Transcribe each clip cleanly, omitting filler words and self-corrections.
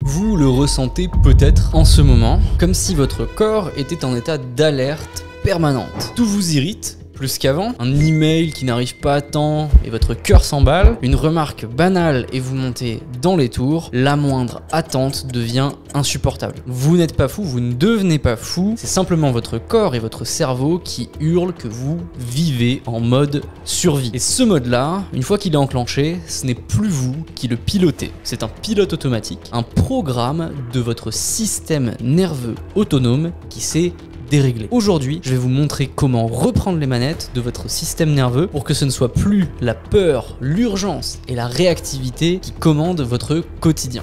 Vous le ressentez peut-être en ce moment, comme si votre corps était en état d'alerte permanente. Tout vous irrite plus qu'avant, un email qui n'arrive pas à temps et votre cœur s'emballe, une remarque banale et vous montez dans les tours, la moindre attente devient insupportable. Vous n'êtes pas fou, vous ne devenez pas fou, c'est simplement votre corps et votre cerveau qui hurlent que vous vivez en mode survie. Et ce mode-là, une fois qu'il est enclenché, ce n'est plus vous qui le pilotez. C'est un pilote automatique, un programme de votre système nerveux autonome qui s'est déréglé. Aujourd'hui, je vais vous montrer comment reprendre les manettes de votre système nerveux pour que ce ne soit plus la peur, l'urgence et la réactivité qui commandent votre quotidien.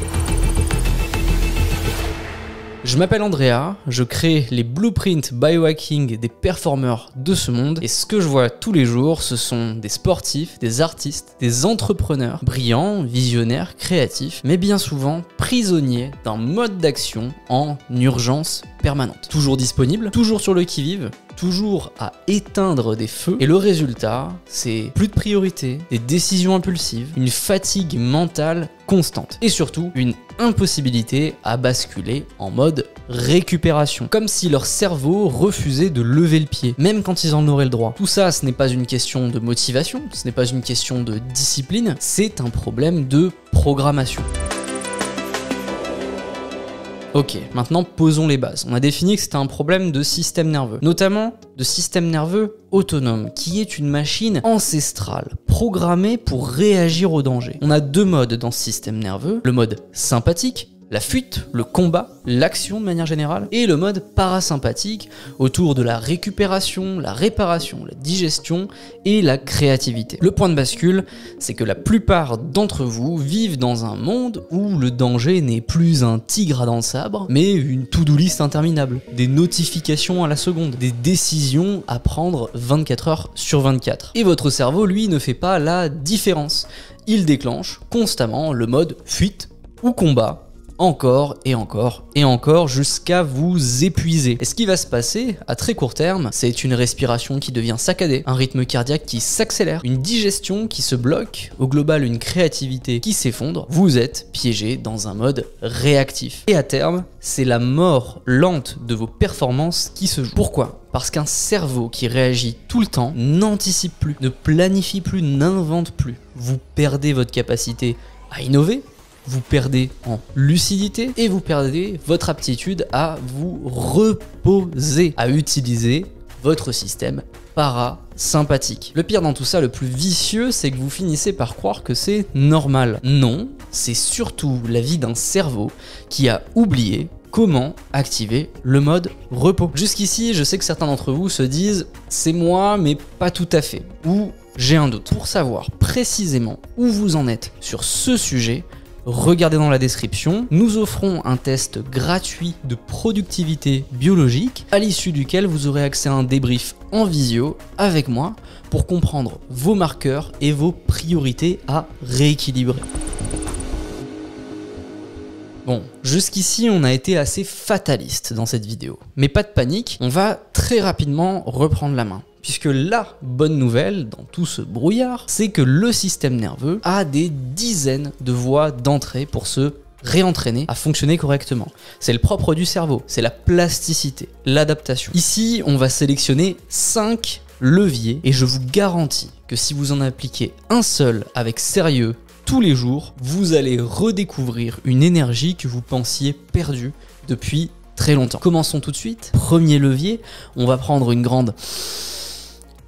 Je m'appelle Andrea, je crée les blueprints biohacking des performeurs de ce monde et ce que je vois tous les jours, ce sont des sportifs, des artistes, des entrepreneurs brillants, visionnaires, créatifs, mais bien souvent prisonniers d'un mode d'action en urgence permanente. Toujours disponible, toujours sur le qui-vive, toujours à éteindre des feux et le résultat, c'est plus de priorité, des décisions impulsives, une fatigue mentale constante et surtout une impossibilité à basculer en mode récupération, comme si leur cerveau refusait de lever le pied, même quand ils en auraient le droit. Tout ça, ce n'est pas une question de motivation, ce n'est pas une question de discipline, c'est un problème de programmation. Ok, maintenant posons les bases. On a défini que c'était un problème de système nerveux, notamment de système nerveux autonome, qui est une machine ancestrale, programmée pour réagir au danger. On a deux modes dans ce système nerveux, le mode sympathique, la fuite, le combat, l'action de manière générale, et le mode parasympathique autour de la récupération, la réparation, la digestion et la créativité. Le point de bascule, c'est que la plupart d'entre vous vivent dans un monde où le danger n'est plus un tigre à dents de sabre, mais une to-do list interminable, des notifications à la seconde, des décisions à prendre 24 heures sur 24. Et votre cerveau, lui, ne fait pas la différence. Il déclenche constamment le mode fuite ou combat, encore et encore et encore jusqu'à vous épuiser. Et ce qui va se passer à très court terme, c'est une respiration qui devient saccadée, un rythme cardiaque qui s'accélère, une digestion qui se bloque, au global une créativité qui s'effondre. Vous êtes piégé dans un mode réactif. Et à terme, c'est la mort lente de vos performances qui se joue. Pourquoi ? Parce qu'un cerveau qui réagit tout le temps n'anticipe plus, ne planifie plus, n'invente plus. Vous perdez votre capacité à innover, vous perdez en lucidité et vous perdez votre aptitude à vous reposer, à utiliser votre système parasympathique. Le pire dans tout ça, le plus vicieux, c'est que vous finissez par croire que c'est normal. Non, c'est surtout la vie d'un cerveau qui a oublié comment activer le mode repos. Jusqu'ici, je sais que certains d'entre vous se disent « c'est moi, mais pas tout à fait » ou « j'ai un doute ». Pour savoir précisément où vous en êtes sur ce sujet, regardez dans la description, nous offrons un test gratuit de productivité biologique à l'issue duquel vous aurez accès à un débrief en visio avec moi pour comprendre vos marqueurs et vos priorités à rééquilibrer. Bon, jusqu'ici on a été assez fataliste dans cette vidéo, mais pas de panique, on va très rapidement reprendre la main. Puisque la bonne nouvelle dans tout ce brouillard, c'est que le système nerveux a des dizaines de voies d'entrée pour se réentraîner à fonctionner correctement. C'est le propre du cerveau, c'est la plasticité, l'adaptation. Ici, on va sélectionner 5 leviers et je vous garantis que si vous en appliquez un seul avec sérieux tous les jours, vous allez redécouvrir une énergie que vous pensiez perdue depuis très longtemps. Commençons tout de suite. Premier levier, on va prendre une grande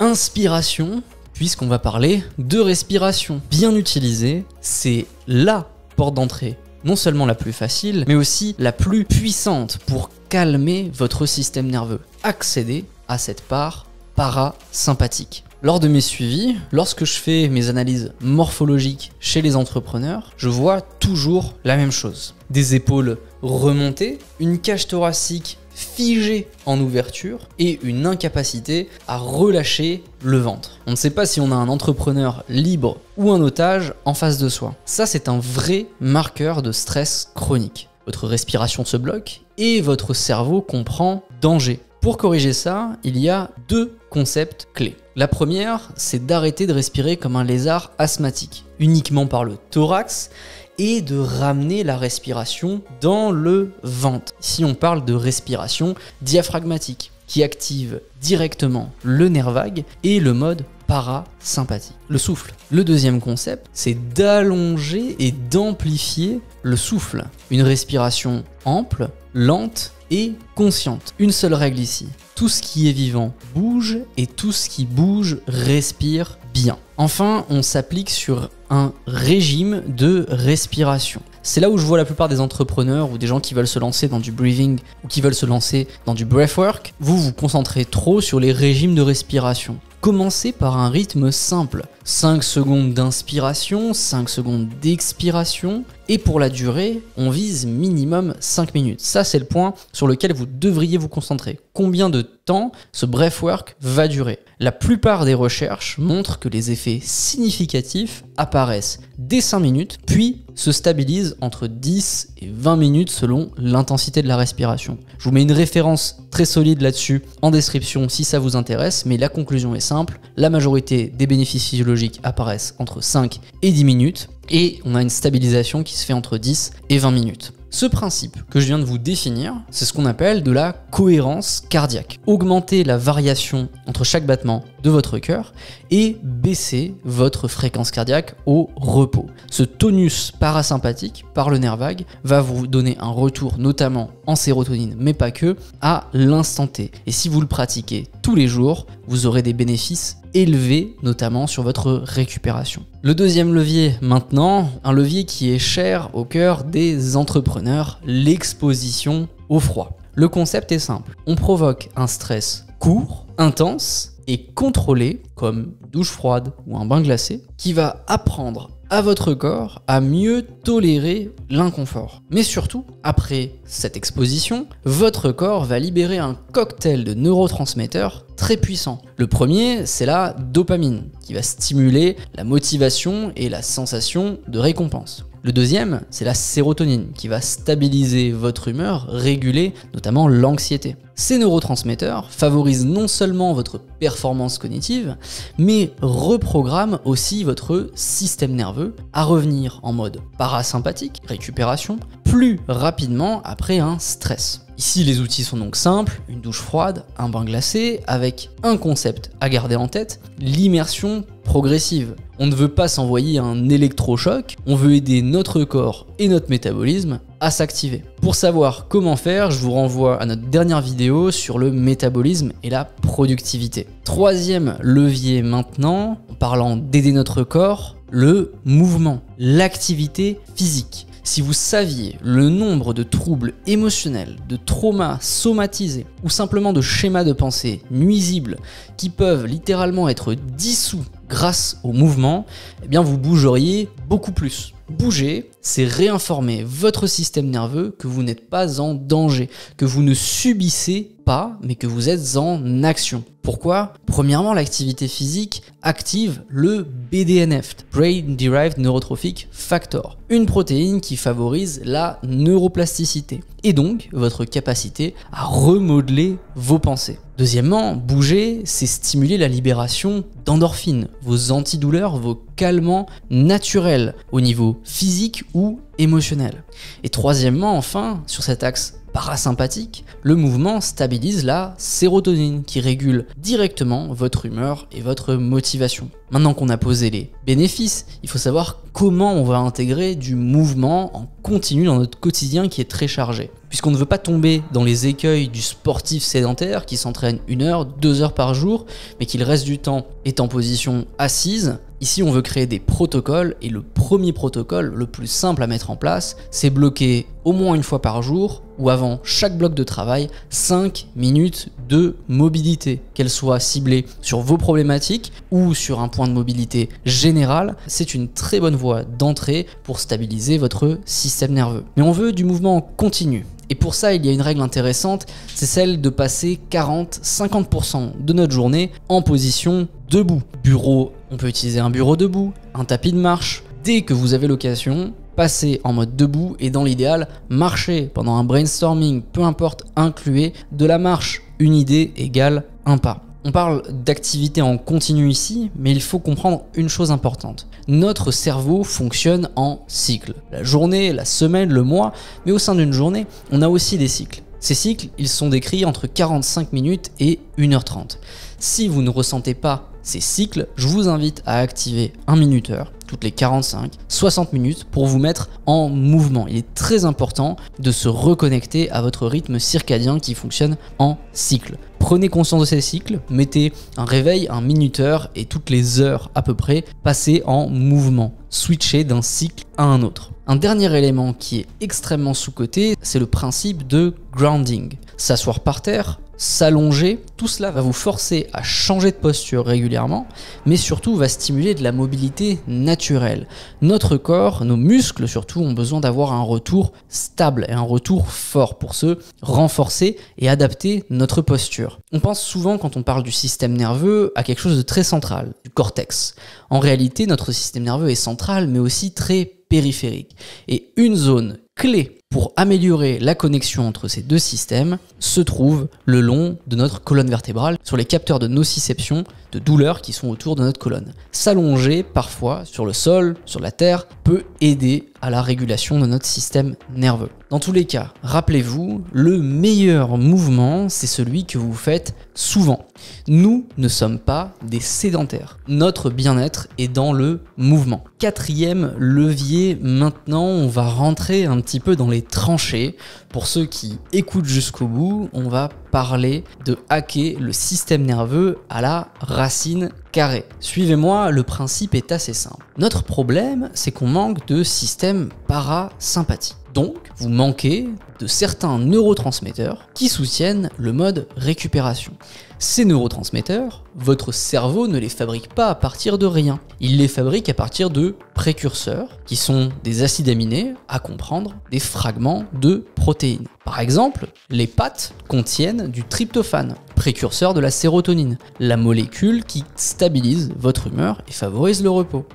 inspiration, puisqu'on va parler de respiration. Bien utilisée, c'est la porte d'entrée, non seulement la plus facile, mais aussi la plus puissante pour calmer votre système nerveux. Accéder à cette part parasympathique. Lors de mes suivis, lorsque je fais mes analyses morphologiques chez les entrepreneurs, je vois toujours la même chose. Des épaules remontées, une cage thoracique figé en ouverture et une incapacité à relâcher le ventre. On ne sait pas si on a un entrepreneur libre ou un otage en face de soi. Ça, c'est un vrai marqueur de stress chronique. Votre respiration se bloque et votre cerveau comprend danger. Pour corriger ça, il y a deux concepts clés. La première, c'est d'arrêter de respirer comme un lézard asthmatique, uniquement par le thorax et de ramener la respiration dans le ventre. Ici, on parle de respiration diaphragmatique qui active directement le nerf vague et le mode parasympathique, le souffle. Le deuxième concept, c'est d'allonger et d'amplifier le souffle. Une respiration ample, lente et consciente. Une seule règle ici, tout ce qui est vivant bouge et tout ce qui bouge respire bien. Enfin, on s'applique sur un régime de respiration. C'est là où je vois la plupart des entrepreneurs ou des gens qui veulent se lancer dans du breathing ou qui veulent se lancer dans du breathwork. Vous vous concentrez trop sur les régimes de respiration. Commencez par un rythme simple. 5 secondes d'inspiration, 5 secondes d'expiration. Et pour la durée, on vise minimum 5 minutes. Ça, c'est le point sur lequel vous devriez vous concentrer. Combien de temps ce breathwork va durer? La plupart des recherches montrent que les effets significatifs apparaissent dès 5 minutes, puis se stabilisent entre 10 et 20 minutes selon l'intensité de la respiration. Je vous mets une référence très solide là-dessus en description si ça vous intéresse, mais la conclusion est simple. La majorité des bénéfices physiologiques apparaissent entre 5 et 10 minutes, et on a une stabilisation qui se fait entre 10 et 20 minutes. Ce principe que je viens de vous définir, c'est ce qu'on appelle de la cohérence cardiaque. Augmenter la variation entre chaque battement de votre cœur et baisser votre fréquence cardiaque au repos. Ce tonus parasympathique par le nerf vague va vous donner un retour notamment en sérotonine, mais pas que, à l'instant T. Et si vous le pratiquez tous les jours, vous aurez des bénéfices élevés, notamment sur votre récupération. Le deuxième levier maintenant, un levier qui est cher au cœur des entrepreneurs, l'exposition au froid. Le concept est simple, on provoque un stress court, intense et contrôlé, comme douche froide ou un bain glacé, qui va apprendre à votre corps à mieux tolérer l'inconfort. Mais surtout, après cette exposition, votre corps va libérer un cocktail de neurotransmetteurs très puissant. Le premier, c'est la dopamine, qui va stimuler la motivation et la sensation de récompense. Le deuxième, c'est la sérotonine, qui va stabiliser votre humeur, réguler notamment l'anxiété. Ces neurotransmetteurs favorisent non seulement votre performance cognitive, mais reprogramment aussi votre système nerveux à revenir en mode parasympathique, récupération, plus rapidement après un stress. Ici, les outils sont donc simples, une douche froide, un bain glacé, avec un concept à garder en tête, l'immersion progressive. On ne veut pas s'envoyer un électrochoc, on veut aider notre corps et notre métabolisme à s'activer. Pour savoir comment faire, je vous renvoie à notre dernière vidéo sur le métabolisme et la productivité. Troisième levier maintenant, en parlant d'aider notre corps, le mouvement, l'activité physique. Si vous saviez le nombre de troubles émotionnels, de traumas somatisés ou simplement de schémas de pensée nuisibles qui peuvent littéralement être dissous grâce au mouvement, eh bien vous bougeriez beaucoup plus. Bouger, c'est réinformer votre système nerveux que vous n'êtes pas en danger, que vous ne subissez pas, mais que vous êtes en action. Pourquoi? Premièrement, l'activité physique active le BDNF, Brain Derived Neurotrophic Factor, une protéine qui favorise la neuroplasticité et donc votre capacité à remodeler vos pensées. Deuxièmement, bouger, c'est stimuler la libération d'endorphines, vos antidouleurs, vos calmants naturels au niveau physique ou émotionnel. Et troisièmement, enfin, sur cet axe parasympathique, le mouvement stabilise la sérotonine qui régule directement votre humeur et votre motivation. Maintenant qu'on a posé les bénéfices, il faut savoir comment on va intégrer du mouvement en continu dans notre quotidien qui est très chargé. Puisqu'on ne veut pas tomber dans les écueils du sportif sédentaire qui s'entraîne 1 heure, 2 heures par jour, mais qui le reste du temps est en position assise. Ici, on veut créer des protocoles et le premier protocole, le plus simple à mettre en place, c'est bloquer au moins 1 fois par jour ou avant chaque bloc de travail 5 minutes de mobilité, qu'elle soit ciblée sur vos problématiques ou sur un point de mobilité général. C'est une très bonne voie d'entrée pour stabiliser votre système nerveux. Mais on veut du mouvement continu. Et pour ça, il y a une règle intéressante, c'est celle de passer 40-50% de notre journée en position debout. Bureau, on peut utiliser un bureau debout, un tapis de marche. Dès que vous avez l'occasion, passez en mode debout et dans l'idéal, marchez pendant un brainstorming, peu importe, incluez de la marche. Une idée égale un pas. On parle d'activité en continu ici, mais il faut comprendre une chose importante. Notre cerveau fonctionne en cycles. La journée, la semaine, le mois, mais au sein d'une journée, on a aussi des cycles. Ces cycles, ils sont décrits entre 45 minutes et 1h30. Si vous ne ressentez pas ces cycles, je vous invite à activer un minuteur toutes les 45-60 minutes pour vous mettre en mouvement. Il est très important de se reconnecter à votre rythme circadien qui fonctionne en cycle. Prenez conscience de ces cycles, mettez un réveil, un minuteur et toutes les heures à peu près, passez en mouvement. Switchez d'un cycle à un autre. Un dernier élément qui est extrêmement sous-coté, c'est le principe de grounding. S'asseoir par terre, s'allonger, tout cela va vous forcer à changer de posture régulièrement, mais surtout va stimuler de la mobilité naturelle. Notre corps, nos muscles surtout, ont besoin d'avoir un retour stable et un retour fort pour se renforcer et adapter notre posture. On pense souvent, quand on parle du système nerveux, à quelque chose de très central, du cortex. En réalité, notre système nerveux est central, mais aussi très périphérique. Et une zone clé pour améliorer la connexion entre ces deux systèmes se trouve le long de notre colonne vertébrale, sur les capteurs de nociception, de douleur qui sont autour de notre colonne. S'allonger parfois sur le sol, sur la terre, peut aider à la régulation de notre système nerveux. Dans tous les cas, rappelez-vous, le meilleur mouvement, c'est celui que vous faites souvent. Nous ne sommes pas des sédentaires. Notre bien-être est dans le mouvement. Quatrième levier, maintenant, on va rentrer un petit peu dans les tranchées. Pour ceux qui écoutent jusqu'au bout, on va parler de hacker le système nerveux à la racine carrée. Suivez-moi, le principe est assez simple. Notre problème, c'est qu'on manque de système parasympathique. Donc, vous manquez de certains neurotransmetteurs qui soutiennent le mode récupération. Ces neurotransmetteurs, votre cerveau ne les fabrique pas à partir de rien. Il les fabrique à partir de précurseurs, qui sont des acides aminés, à comprendre des fragments de protéines. Par exemple, les pâtes contiennent du tryptophane, précurseur de la sérotonine, la molécule qui stabilise votre humeur et favorise le repos.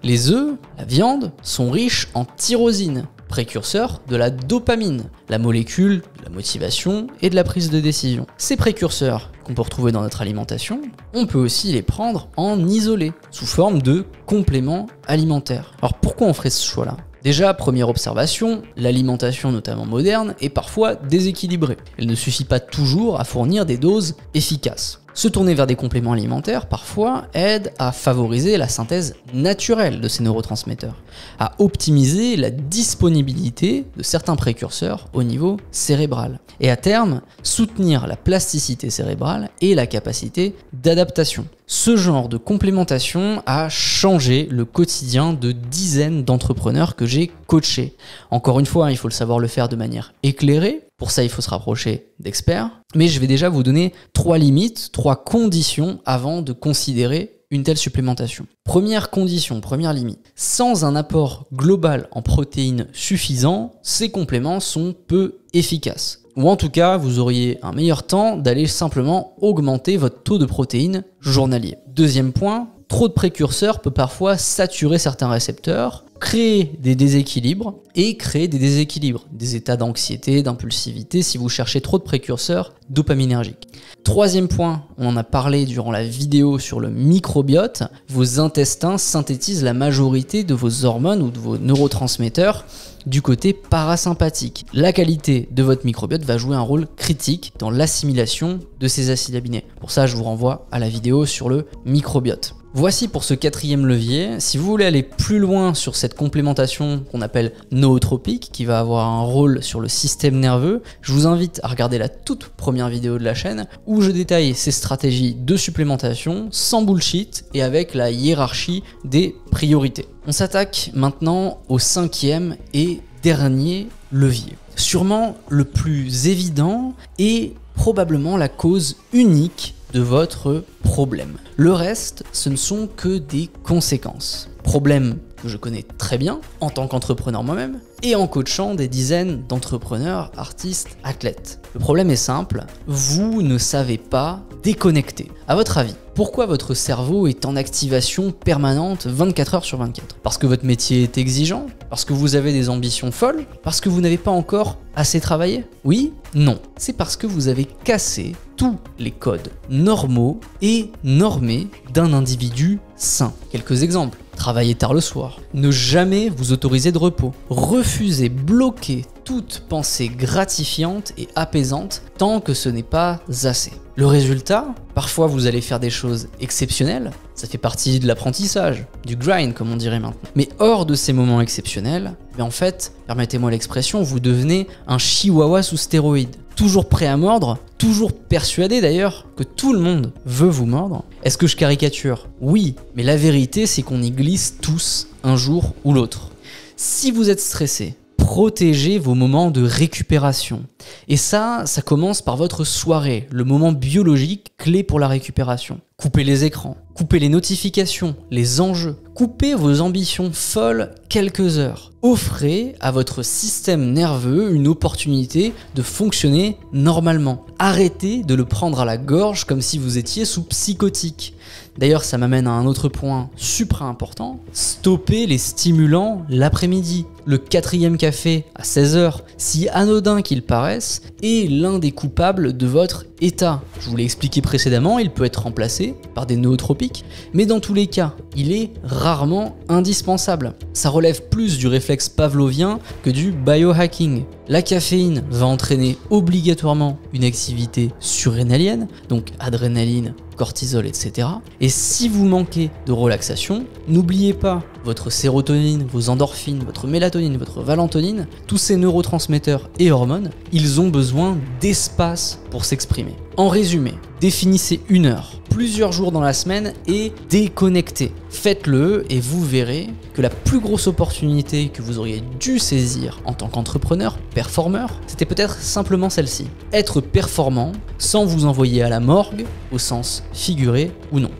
Les œufs, la viande, sont riches en tyrosine, précurseur de la dopamine, la molécule de la motivation et de la prise de décision. Ces précurseurs qu'on peut retrouver dans notre alimentation, on peut aussi les prendre en isolé, sous forme de compléments alimentaires. Alors pourquoi on ferait ce choix-là ? Déjà, première observation, l'alimentation notamment moderne est parfois déséquilibrée. Elle ne suffit pas toujours à fournir des doses efficaces. Se tourner vers des compléments alimentaires, parfois, aide à favoriser la synthèse naturelle de ces neurotransmetteurs, à optimiser la disponibilité de certains précurseurs au niveau cérébral, et à terme, soutenir la plasticité cérébrale et la capacité d'adaptation. Ce genre de complémentation a changé le quotidien de dizaines d'entrepreneurs que j'ai coachés. Encore une fois, il faut le savoir le faire de manière éclairée. Pour ça, il faut se rapprocher d'experts. Mais je vais déjà vous donner 3 limites, 3 conditions avant de considérer une telle supplémentation. Première condition, première limite. Sans un apport global en protéines suffisant, ces compléments sont peu efficaces. Ou en tout cas, vous auriez un meilleur temps d'aller simplement augmenter votre taux de protéines journalier. Deuxième point, trop de précurseurs peut parfois saturer certains récepteurs, créer des déséquilibres et créer des déséquilibres, des états d'anxiété, d'impulsivité si vous cherchez trop de précurseurs dopaminergiques. Troisième point, on en a parlé durant la vidéo sur le microbiote, vos intestins synthétisent la majorité de vos hormones ou de vos neurotransmetteurs du côté parasympathique. La qualité de votre microbiote va jouer un rôle critique dans l'assimilation de ces acides aminés. Pour ça, je vous renvoie à la vidéo sur le microbiote. Voici pour ce 4e levier. Si vous voulez aller plus loin sur cette complémentation qu'on appelle nootropique, qui va avoir un rôle sur le système nerveux, je vous invite à regarder la toute première vidéo de la chaîne où je détaille ces stratégies de supplémentation sans bullshit et avec la hiérarchie des priorités. On s'attaque maintenant au 5e et dernier levier. Sûrement le plus évident et probablement la cause unique de votre problème. Le reste, ce ne sont que des conséquences. Problème que je connais très bien en tant qu'entrepreneur moi-même et en coachant des dizaines d'entrepreneurs, artistes, athlètes. Le problème est simple, vous ne savez pas déconnecter. À votre avis, pourquoi votre cerveau est en activation permanente 24 heures sur 24 ? Parce que votre métier est exigeant ? Parce que vous avez des ambitions folles ? Parce que vous n'avez pas encore assez travaillé ? Oui ? Non. C'est parce que vous avez cassé tous les codes normaux et normés d'un individu sain. Quelques exemples. Travailler tard le soir, ne jamais vous autoriser de repos, refuser, bloquer toute pensée gratifiante et apaisante tant que ce n'est pas assez. Le résultat, parfois vous allez faire des choses exceptionnelles, ça fait partie de l'apprentissage, du grind comme on dirait maintenant. Mais hors de ces moments exceptionnels, en fait, permettez-moi l'expression, vous devenez un chihuahua sous stéroïdes. Toujours prêt à mordre, toujours persuadé d'ailleurs que tout le monde veut vous mordre. Est-ce que je caricature? Oui, mais la vérité c'est qu'on y glisse tous un jour ou l'autre. Si vous êtes stressé, protégez vos moments de récupération. Et ça commence par votre soirée, le moment biologique clé pour la récupération. Coupez les écrans, coupez les notifications, les enjeux, coupez vos ambitions folles quelques heures. Offrez à votre système nerveux une opportunité de fonctionner normalement. Arrêtez de le prendre à la gorge comme si vous étiez sous psychotique. D'ailleurs, ça m'amène à un autre point super important. Stoppez les stimulants l'après-midi. Le 4e café à 16h, si anodin qu'il paraisse, est l'un des coupables de votre état. Je vous l'ai expliqué précédemment, il peut être remplacé par des nootropiques, mais dans tous les cas, il est rarement indispensable. Ça relève plus du réflexe pavlovien que du biohacking. La caféine va entraîner obligatoirement une activité surrénalienne, donc adrénaline, cortisol, etc. Et si vous manquez de relaxation, n'oubliez pas votre sérotonine, vos endorphines, votre mélatonine, votre valentonine, tous ces neurotransmetteurs et hormones, ils ont besoin d'espace pour s'exprimer. En résumé, définissez une heure, plusieurs jours dans la semaine et déconnectez. Faites-le et vous verrez que la plus grosse opportunité que vous auriez dû saisir en tant qu'entrepreneur, performeur, c'était peut-être simplement celle-ci. Être performant sans vous envoyer à la morgue, au sens figuré ou non.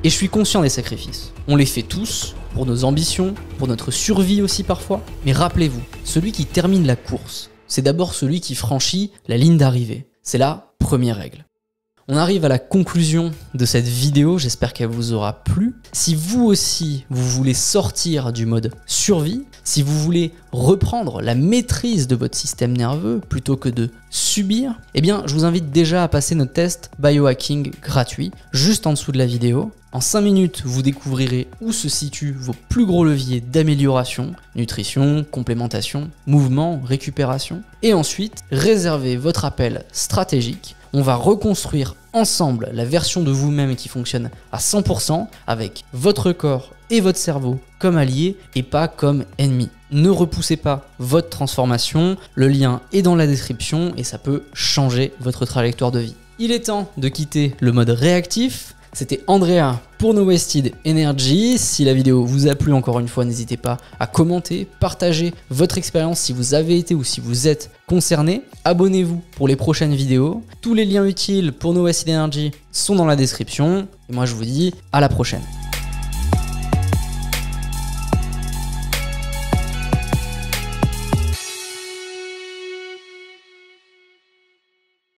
Et je suis conscient des sacrifices. On les fait tous, pour nos ambitions, pour notre survie aussi parfois. Mais rappelez-vous, celui qui termine la course, c'est d'abord celui qui franchit la ligne d'arrivée. C'est la première règle. On arrive à la conclusion de cette vidéo, j'espère qu'elle vous aura plu. Si vous aussi, vous voulez sortir du mode survie, si vous voulez reprendre la maîtrise de votre système nerveux plutôt que de subir, eh bien, je vous invite déjà à passer notre test biohacking gratuit, juste en dessous de la vidéo. En 5 minutes, vous découvrirez où se situent vos plus gros leviers d'amélioration, nutrition, complémentation, mouvement, récupération. Et ensuite, réservez votre appel stratégique. On va reconstruire ensemble la version de vous-même qui fonctionne à 100% avec votre corps et votre cerveau comme alliés et pas comme ennemis. Ne repoussez pas votre transformation, le lien est dans la description et ça peut changer votre trajectoire de vie. Il est temps de quitter le mode réactif. C'était Andrea pour No Wasted Energy. Si la vidéo vous a plu, encore une fois, n'hésitez pas à commenter, partager votre expérience si vous avez été ou si vous êtes concerné. Abonnez-vous pour les prochaines vidéos. Tous les liens utiles pour No Wasted Energy sont dans la description. Et moi, je vous dis à la prochaine.